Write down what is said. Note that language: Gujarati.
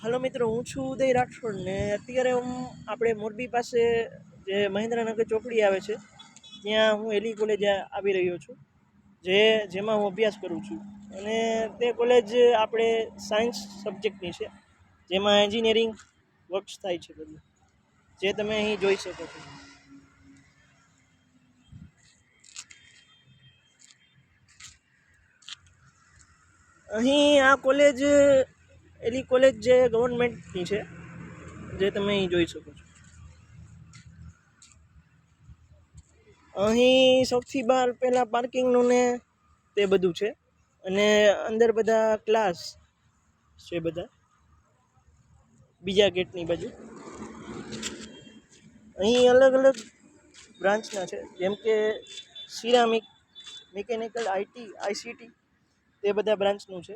હાલો મિત્રો, હું છું ઉદય રાઠોડ ને અત્યારે આપણે મોરબી પાસે જે મહેન્દ્રનગર ચોકડી આવે છે ત્યાં હું એલી કોલેજ આવી રહ્યો છું, જેમાં હું અભ્યાસ કરું છું. અને તે કોલેજ આપણે સાયન્સ સબ્જેક્ટની છે, જેમાં એન્જિનિયરિંગ વર્ક્સ થાય છે બધું, જે તમે અહીં જોઈ શકો છો. અહીં આ કોલેજ એલી કોલેજ જે ગવર્મેન્ટની છે, જે તમે અહીં જોઈ શકો છો. અહીં સૌથી બહાર પહેલાં પાર્કિંગનું ને તે બધું છે, અને અંદર બધા ક્લાસ છે બધા બીજા ગેટની બાજુ. અહીં અલગ અલગ બ્રાન્ચના છે, જેમ કે સિરામિક, મિકેનિકલ, આઈટી, આઈસીટી તે બધા બ્રાન્ચનું છે.